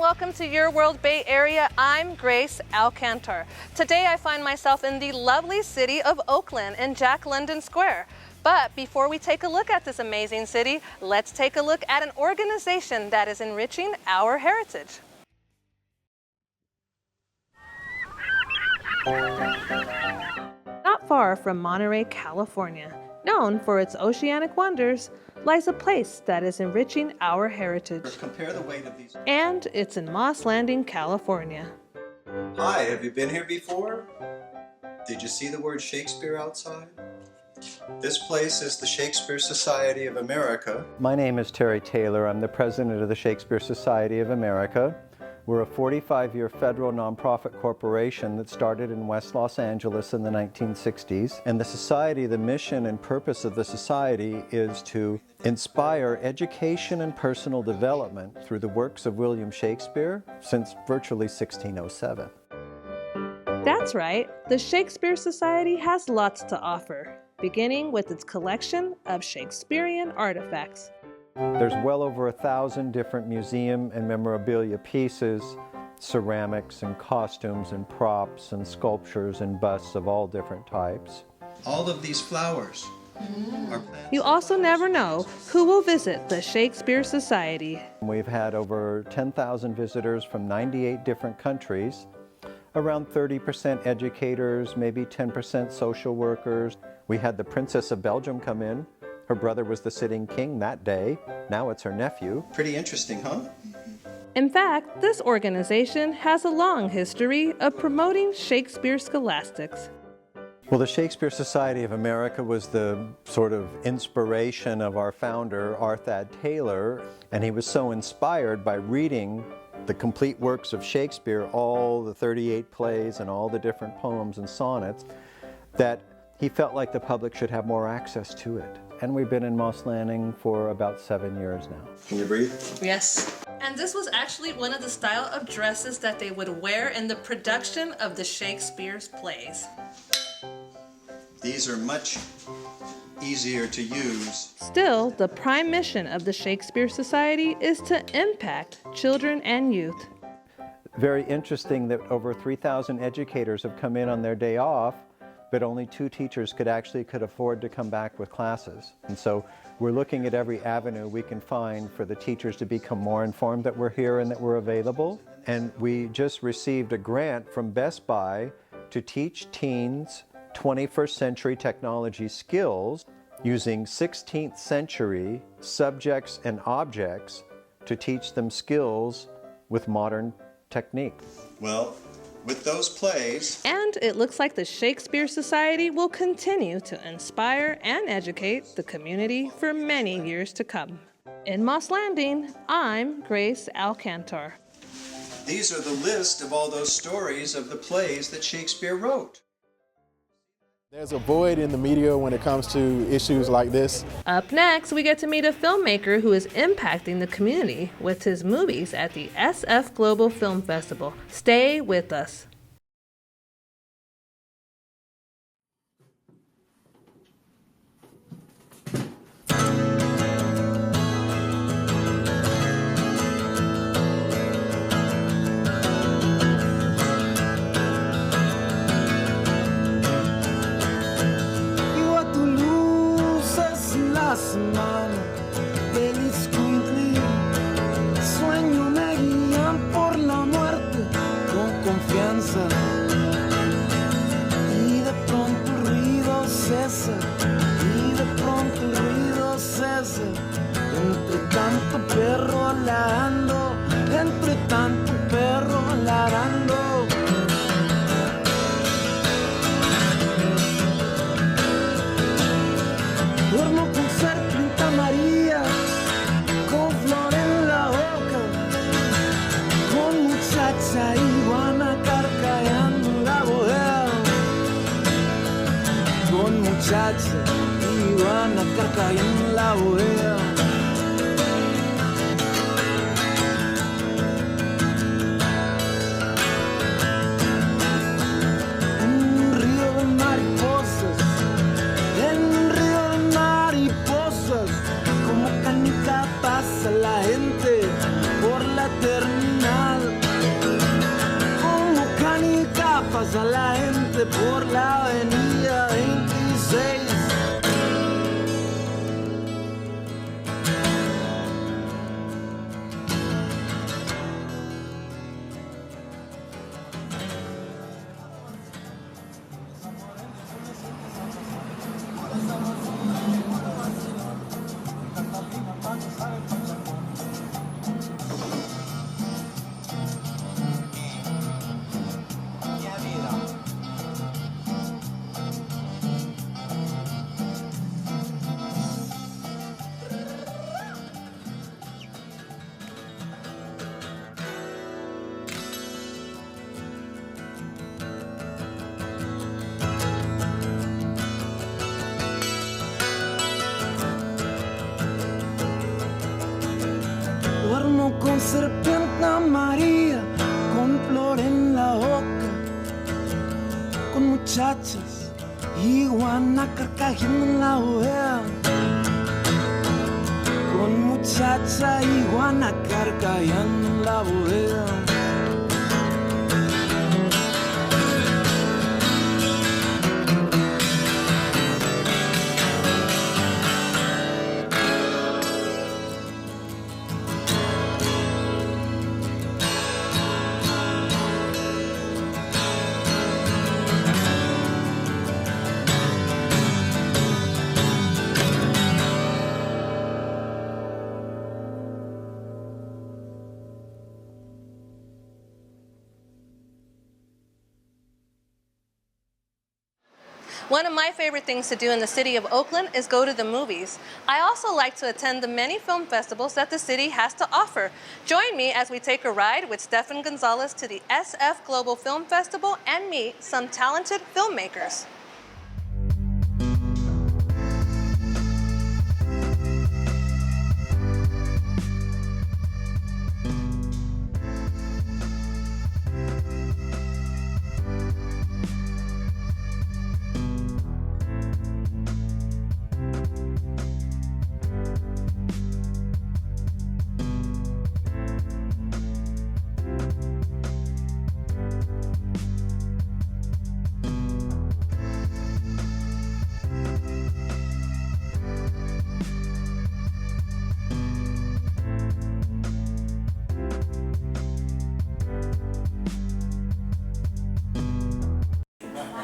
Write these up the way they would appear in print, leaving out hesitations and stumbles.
welcome to Your World Bay Area. I'm Grace Alcantar. Today I find myself in the lovely city of Oakland in Jack London Square. But before we take a look at this amazing city, let's take a look at an organization that is enriching our heritage. Not far from Monterey, California, known for its oceanic wonders, lies a place that is enriching our heritage. Compare the weight of these. And it's in Moss Landing, California. Hi, have you been here before? Did you see the word Shakespeare outside? This place is the Shakespeare Society of America. My name is Terry Taylor. I'm the president of the Shakespeare Society of America. We're a 45-year federal nonprofit corporation that started in West Los Angeles in the 1960s. And the society, the mission and purpose of the society is to inspire education and personal development through the works of William Shakespeare since virtually 1607. That's right, the Shakespeare Society has lots to offer, beginning with its collection of Shakespearean artifacts. There's well over 1,000 different museum and memorabilia pieces, ceramics and costumes and props and sculptures and busts of all different types. All of these flowers are plants. You also never know who will visit the Shakespeare Society. We've had over 10,000 visitors from 98 different countries, around 30% educators, maybe 10% social workers. We had the Princess of Belgium come in. Her brother was the sitting king that day. Now it's her nephew. Pretty interesting, huh? In fact, this organization has a long history of promoting Shakespeare scholastics. Well, the Shakespeare Society of America was the sort of inspiration of our founder, Arthad Taylor, and he was so inspired by reading the complete works of Shakespeare, all the 38 plays and all the different poems and sonnets, that he felt like the public should have more access to it. And we've been in Moss Landing for about 7 years now. Can you breathe? Yes. And this was actually one of the style of dresses that they would wear in the production of the Shakespeare's plays. These are much easier to use. Still, the prime mission of the Shakespeare Society is to impact children and youth. Very interesting that over 3,000 educators have come in on their day off, but only 2 teachers could afford to come back with classes. And so we're looking at every avenue we can find for the teachers to become more informed that we're here and that we're available. And we just received a grant from Best Buy to teach teens 21st century technology skills using 16th century subjects and objects to teach them skills with modern technique. Well, with those plays. And it looks like the Shakespeare Society will continue to inspire and educate the community for many years to come. In Moss Landing, I'm Grace Alcantar. These are the list of all those stories of the plays that Shakespeare wrote. There's a void in the media when it comes to issues like this. Up next, we get to meet a filmmaker who is impacting the community with his movies at the SF Global Film Festival. Stay with us. Sueño me guían por la muerte con confianza y de pronto el ruido cesa y de pronto el ruido cesa entre tanto perro ladrando, entre tanto perro ladrando. Duermo con serpiente María, con flor en la boca, con muchacha iguana carcajeando en la bodega, con muchacha iguana carcajeando en la bodega. Un río de mariposas, en un río de mariposas, como canica pasa la gente por la terminal. pasa la gente por la avenida 26. Duermo con serpiente amarilla, con flor en la boca, con muchachas y iguana carcajeando en la bodega. Con muchacha y iguana carcajeando en la bodega. One of my favorite things to do in the city of Oakland is go to the movies. I also like to attend the many film festivals that the city has to offer. Join me as we take a ride with Stefan Gonzalez to the SF Global Film Festival and meet some talented filmmakers.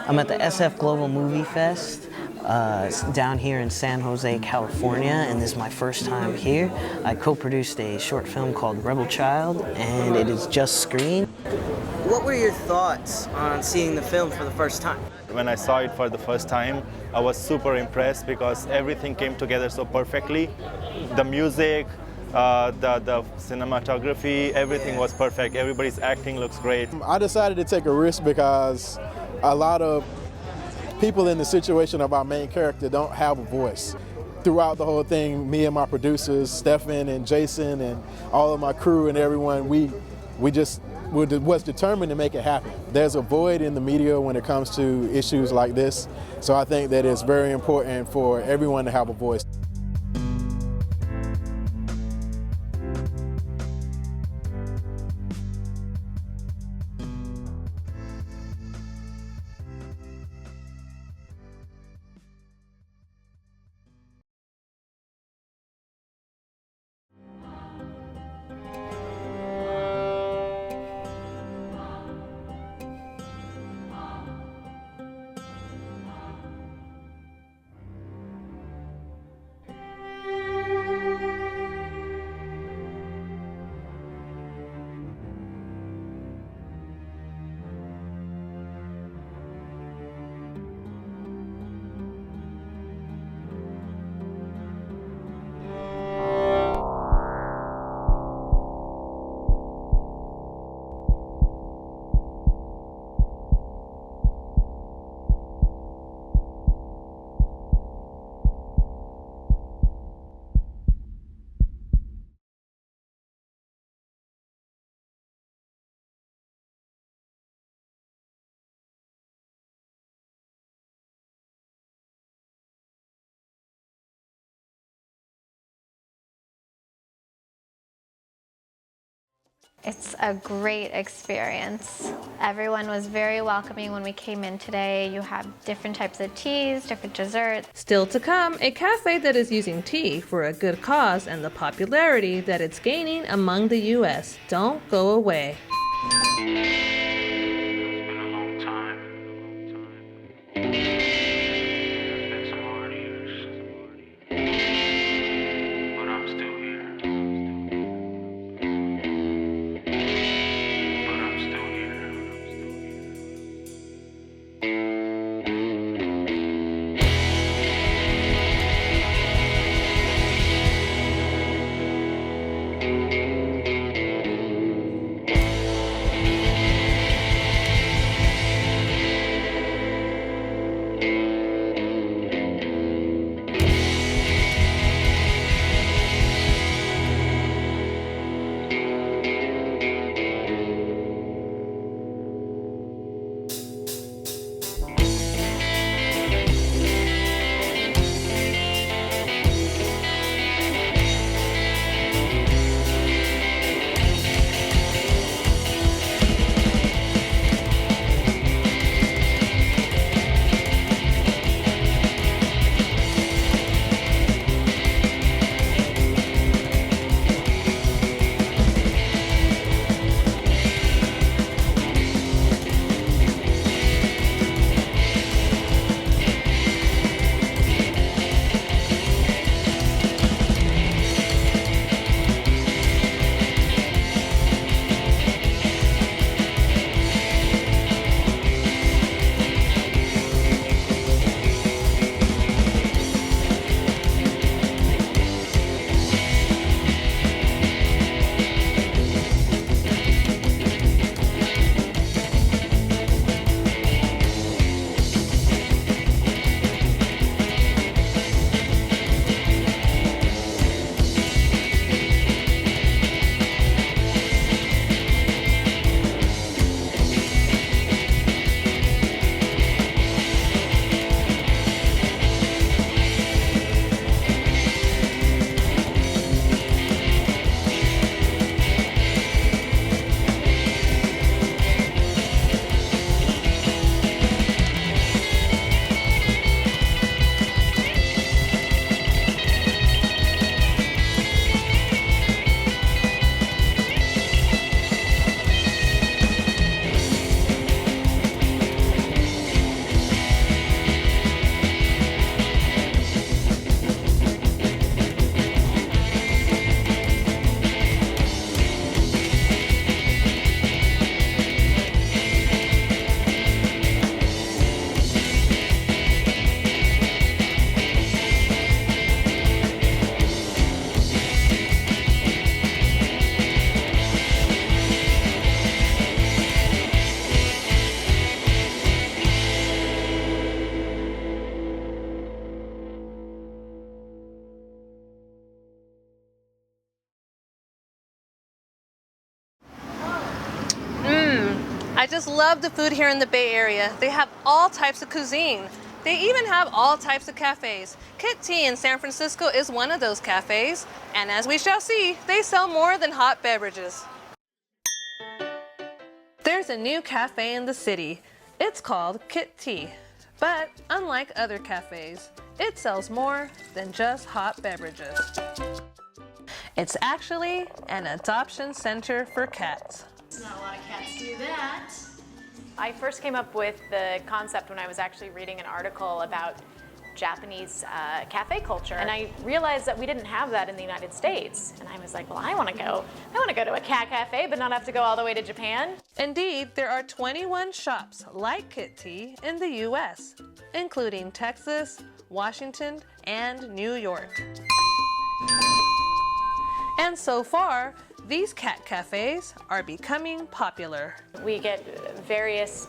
I'm at the SF Global Movie Fest down here in San Jose, California, and this is my first time here. I co-produced a short film called Rebel Child, and it is just screened. What were your thoughts on seeing the film for the first time? When I saw it for the first time, I was super impressed because everything came together so perfectly. The music, the cinematography, everything was perfect. Everybody's acting looks great. I decided to take a risk because a lot of people in the situation of our main character don't have a voice. Throughout the whole thing, me and my producers, Stefan and Jason and all of my crew and everyone, we was determined to make it happen. There's a void in the media when it comes to issues like this, so I think that it's very important for everyone to have a voice. It's a great experience. Everyone was very welcoming when we came in today. You have different types of teas, different desserts. Still to come, a cafe that is using tea for a good cause and the popularity that it's gaining among the U.S. Don't go away. I just love the food here in the Bay Area. They have all types of cuisine. They even have all types of cafes. Kit Tea in San Francisco is one of those cafes, and as we shall see, they sell more than hot beverages. There's a new cafe in the city. It's called Kit Tea, but unlike other cafes, it sells more than just hot beverages. It's actually an adoption center for cats. Not a lot of cats do that. I first came up with the concept when I was actually reading an article about Japanese cafe culture, and I realized that we didn't have that in the United States. And I was like, well, I want to go to a cat cafe, but not have to go all the way to Japan. Indeed, there are 21 shops like Kit Tea in the U.S., including Texas, Washington, and New York. And so far, these cat cafes are becoming popular. We get various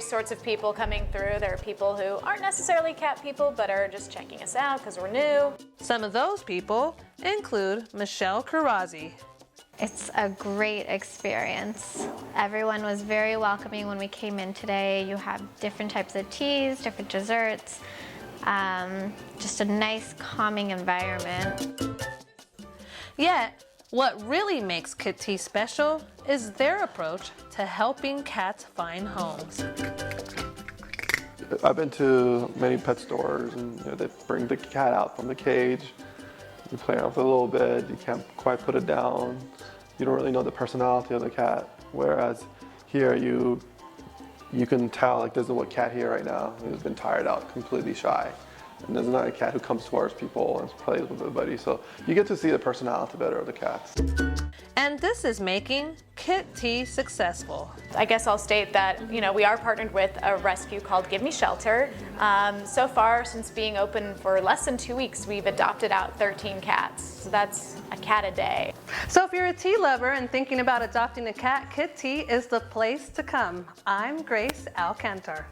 sorts of people coming through. There are people who aren't necessarily cat people, but are just checking us out because we're new. Some of those people include Michelle Karazi. It's a great experience. Everyone was very welcoming when we came in today. You have different types of teas, different desserts, just a nice calming environment. Yet, What really makes Kit Tea special is their approach to helping cats find homes. I've been to many pet stores, and they bring the cat out from the cage. You play around with it a little bit, you can't quite put it down. You don't really know the personality of the cat. Whereas here, you can tell, like, there's a cat here right now who's been tired out, completely shy. And there's another cat who comes towards people and plays with everybody. So you get to see the personality better of the cats. And this is making Kit Tea successful. I guess I'll state that, we are partnered with a rescue called Give Me Shelter. So far, since being open for less than 2 weeks, we've adopted out 13 cats. So that's a cat a day. So if you're a tea lover and thinking about adopting a cat, Kit Tea is the place to come. I'm Grace Alcantar.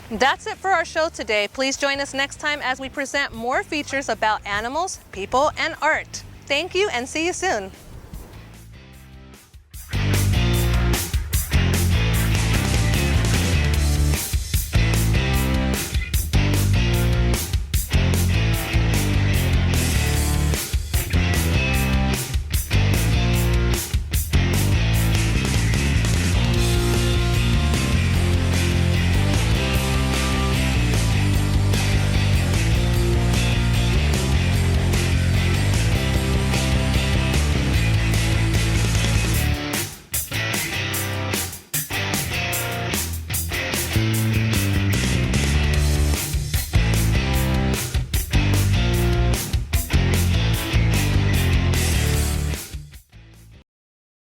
That's it for our show today. Please join us next time as we present more features about animals, people, and art. Thank you and see you soon.